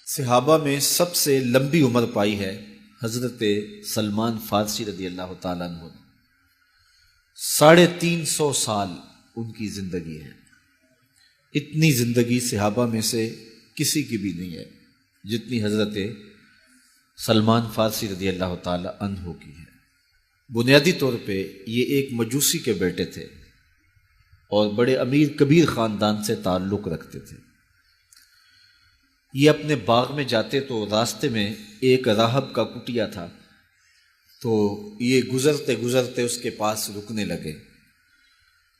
صحابہ میں سب سے لمبی عمر پائی ہے حضرت سلمان فارسی رضی اللہ تعالیٰ عنہ نے۔ 350 سال ان کی زندگی ہے۔ اتنی زندگی صحابہ میں سے کسی کی بھی نہیں ہے جتنی حضرت سلمان فارسی رضی اللہ تعالیٰ عنہ کی ہے۔ بنیادی طور پہ یہ ایک مجوسی کے بیٹے تھے اور بڑے امیر کبیر خاندان سے تعلق رکھتے تھے۔ یہ اپنے باغ میں جاتے تو راستے میں ایک راہب کا کٹیا تھا، تو یہ گزرتے گزرتے اس کے پاس رکنے لگے،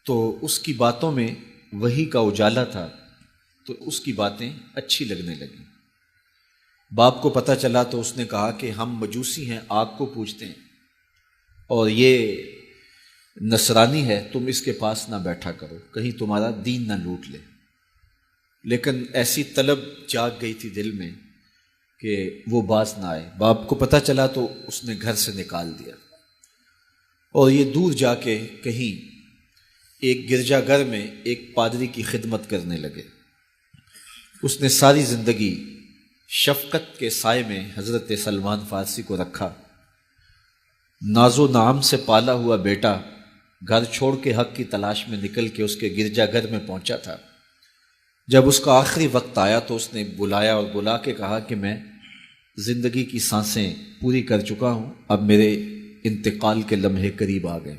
تو اس کی باتوں میں وحی کا اجالا تھا، تو اس کی باتیں اچھی لگنے لگیں۔ باپ کو پتہ چلا تو اس نے کہا کہ ہم مجوسی ہیں، آگ کو پوجتے ہیں اور یہ نصرانی ہے، تم اس کے پاس نہ بیٹھا کرو، کہیں تمہارا دین نہ لوٹ لے۔ لیکن ایسی طلب جاگ گئی تھی دل میں کہ وہ باز نہ آئے۔ باپ کو پتہ چلا تو اس نے گھر سے نکال دیا اور یہ دور جا کے کہیں ایک گرجا گھر میں ایک پادری کی خدمت کرنے لگے۔ اس نے ساری زندگی شفقت کے سائے میں حضرت سلمان فارسی کو رکھا۔ ناز و نعم سے پالا ہوا بیٹا گھر چھوڑ کے حق کی تلاش میں نکل کے اس کے گرجا گھر میں پہنچا تھا۔ جب اس کا آخری وقت آیا تو اس نے بلایا اور بلا کے کہا کہ میں زندگی کی سانسیں پوری کر چکا ہوں، اب میرے انتقال کے لمحے قریب آ گئے،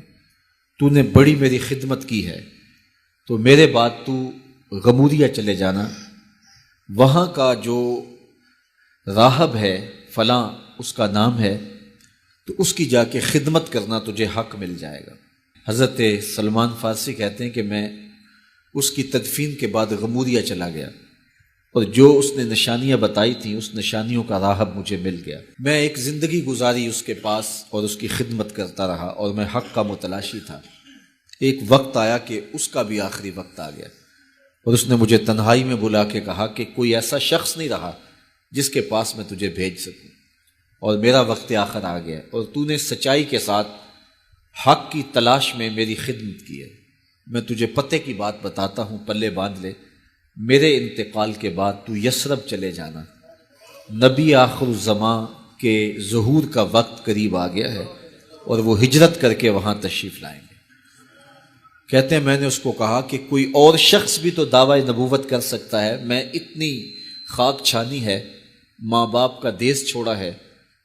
تو نے بڑی میری خدمت کی ہے، تو میرے بعد تو غمودیہ چلے جانا، وہاں کا جو راہب ہے فلاں اس کا نام ہے، تو اس کی جا کے خدمت کرنا، تجھے حق مل جائے گا۔ حضرت سلمان فارسی کہتے ہیں کہ میں اس کی تدفین کے بعد غمودیہ چلا گیا اور جو اس نے نشانیاں بتائی تھیں اس نشانیوں کا راہب مجھے مل گیا۔ میں ایک زندگی گزاری اس کے پاس اور اس کی خدمت کرتا رہا اور میں حق کا متلاشی تھا۔ ایک وقت آیا کہ اس کا بھی آخری وقت آ گیا اور اس نے مجھے تنہائی میں بلا کے کہا کہ کوئی ایسا شخص نہیں رہا جس کے پاس میں تجھے بھیج سکوں، اور میرا وقت آخر آ گیا اور تو نے سچائی کے ساتھ حق کی تلاش میں میری خدمت کی ہے۔ میں تجھے پتے کی بات بتاتا ہوں، پلے باندھ لے، میرے انتقال کے بعد تو یثرب چلے جانا، نبی آخر الزمان کے ظہور کا وقت قریب آ گیا ہے اور وہ ہجرت کر کے وہاں تشریف لائیں گے۔ کہتے ہیں میں نے اس کو کہا کہ کوئی اور شخص بھی تو دعویٰ نبوت کر سکتا ہے، میں اتنی خاک چھانی ہے، ماں باپ کا دیس چھوڑا ہے،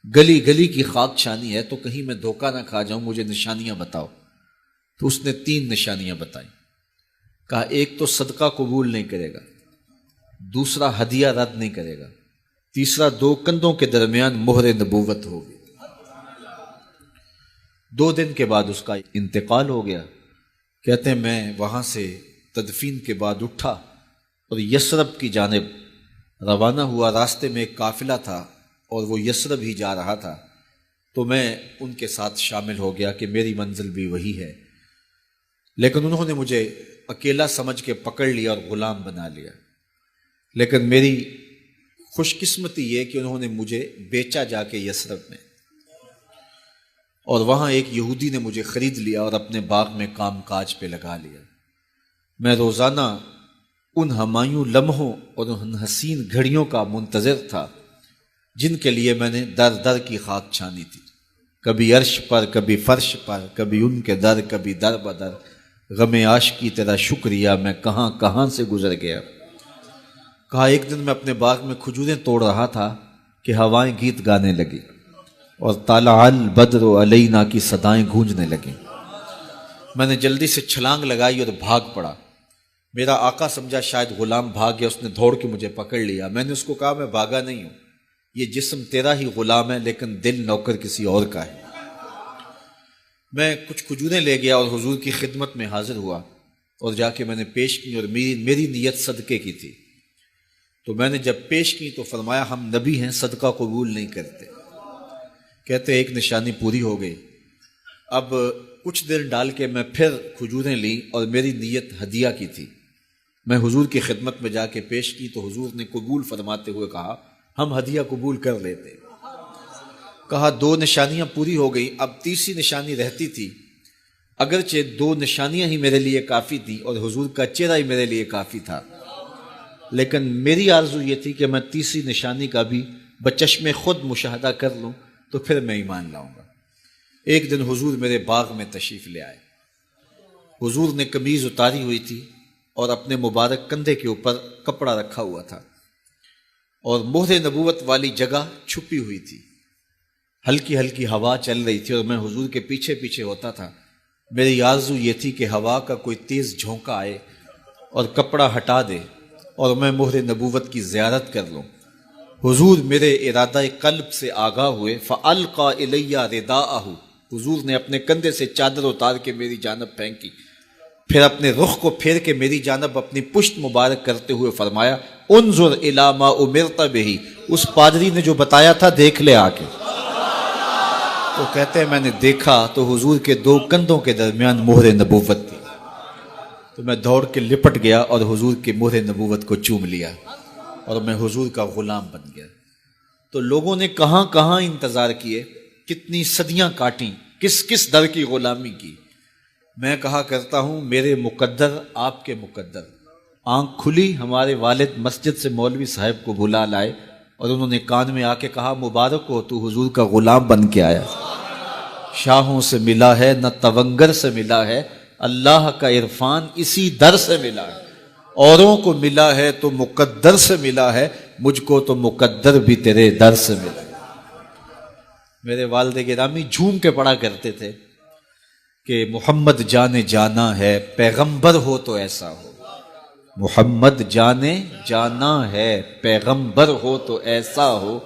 گلی گلی کی خاک چھانی ہے، تو کہیں میں دھوکہ نہ کھا جاؤں، مجھے نشانیاں بتاؤ۔ تو اس نے 3 نشانیاں بتائیں۔ کہا ایک تو صدقہ قبول نہیں کرے گا، دوسرا ہدیہ رد نہیں کرے گا، تیسرا 2 کندھوں کے درمیان مہر نبوت ہوگی۔ 2 دن کے بعد اس کا انتقال ہو گیا۔ کہتے ہیں میں وہاں سے تدفین کے بعد اٹھا اور یثرب کی جانب روانہ ہوا۔ راستے میں ایک قافلہ تھا اور وہ یثرب ہی جا رہا تھا، تو میں ان کے ساتھ شامل ہو گیا کہ میری منزل بھی وہی ہے، لیکن انہوں نے مجھے اکیلا سمجھ کے پکڑ لیا اور غلام بنا لیا۔ لیکن میری خوش قسمتی یہ کہ انہوں نے مجھے بیچا جا کے یثرب میں، اور وہاں ایک یہودی نے مجھے خرید لیا اور اپنے باغ میں کام کاج پہ لگا لیا۔ میں روزانہ ان ہمایوں لمحوں اور ان حسین گھڑیوں کا منتظر تھا جن کے لیے میں نے در در کی خاک چھانی تھی، کبھی عرش پر، کبھی فرش پر، کبھی ان کے در، کبھی در بدر، غم عاشقی تیرا شکریہ، میں کہاں کہاں سے گزر گیا۔ کہا ایک دن میں اپنے باغ میں کھجوریں توڑ رہا تھا کہ ہوائیں گیت گانے لگی اور طلع البدر علینا کی صدائیں گونجنے لگیں۔ میں نے جلدی سے چھلانگ لگائی اور بھاگ پڑا۔ میرا آقا سمجھا شاید غلام بھاگ گیا، اس نے دوڑ کے مجھے پکڑ لیا۔ میں نے اس کو کہا میں بھاگا نہیں ہوں، یہ جسم تیرا ہی غلام ہے لیکن دل نوکر کسی اور کا ہے۔ میں کچھ کھجوریں لے گیا اور حضور کی خدمت میں حاضر ہوا اور جا کے میں نے پیش کی، اور میری نیت صدقے کی تھی۔ تو میں نے جب پیش کی تو فرمایا ہم نبی ہیں، صدقہ قبول نہیں کرتے۔ کہتے ایک نشانی پوری ہو گئی۔ اب کچھ دیر ڈال کے میں پھر کھجوریں لی اور میری نیت ہدیہ کی تھی۔ میں حضور کی خدمت میں جا کے پیش کی تو حضور نے قبول فرماتے ہوئے کہا ہم ہدیہ قبول کر لیتے۔ کہا 2 نشانیاں پوری ہو گئی، اب تیسری نشانی رہتی تھی، اگرچہ 2 نشانیاں ہی میرے لیے کافی تھیں اور حضور کا چہرہ ہی میرے لیے کافی تھا، لیکن میری آرزو یہ تھی کہ میں تیسری نشانی کا بھی بچشم خود مشاہدہ کر لوں تو پھر میں ایمان لاؤں گا۔ ایک دن حضور میرے باغ میں تشریف لے آئے۔ حضور نے قمیض اتاری ہوئی تھی اور اپنے مبارک کندھے کے اوپر کپڑا رکھا ہوا تھا اور مہر نبوت والی جگہ چھپی ہوئی تھی۔ ہلکی ہلکی ہوا چل رہی تھی اور میں حضور کے پیچھے پیچھے ہوتا تھا۔ میری آرزو یہ تھی کہ ہوا کا کوئی تیز جھونکا آئے اور کپڑا ہٹا دے اور میں مہر نبوت کی زیارت کر لوں۔ حضور میرے ارادہ قلب سے آگاہ ہوئے۔ فَأَلْقَى إِلَيَّ رِدَاءَهُ، حضور نے اپنے کندھے سے چادر اتار کے میری جانب پھینکی، پھر اپنے رخ کو پھیر کے میری جانب اپنی پشت مبارک کرتے ہوئے فرمایا انظر الی ما امرت بہ، اس پادری نے جو بتایا تھا دیکھ لے آ کے۔ تو کہتے ہیں میں نے دیکھا تو حضور کے دو کندھوں کے درمیان مہر نبوت تھی، تو میں دوڑ کے لپٹ گیا اور حضور کے مہر نبوت کو چوم لیا اور میں حضور کا غلام بن گیا۔ تو لوگوں نے کہاں کہاں انتظار کیے، کتنی صدیاں کاٹیں، کس کس در کی غلامی کی۔ میں کہا کرتا ہوں میرے مقدر آپ کے مقدر۔ آنکھ کھلی، ہمارے والد مسجد سے مولوی صاحب کو بلا لائے اور انہوں نے کان میں آ کے کہا مبارک ہو، تو حضور کا غلام بن کے آیا۔ شاہوں سے ملا ہے نہ تونگر سے ملا ہے، اللہ کا عرفان اسی در سے ملا ہے۔ اوروں کو ملا ہے تو مقدر سے ملا ہے، مجھ کو تو مقدر بھی تیرے در سے ملا ہے۔ میرے والد گرامی جھوم کے پڑھا کرتے تھے کہ محمد جانے جانا ہے پیغمبر ہو تو ایسا ہو، محمد جانے جانا ہے پیغمبر ہو تو ایسا ہو،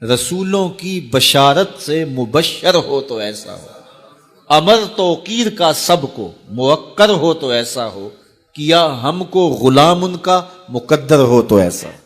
رسولوں کی بشارت سے مبشر ہو تو ایسا ہو، امر توقیر کا سب کو موقر ہو تو ایسا ہو، کیا ہم کو غلام ان کا مقدر ہو تو ایسا ہو۔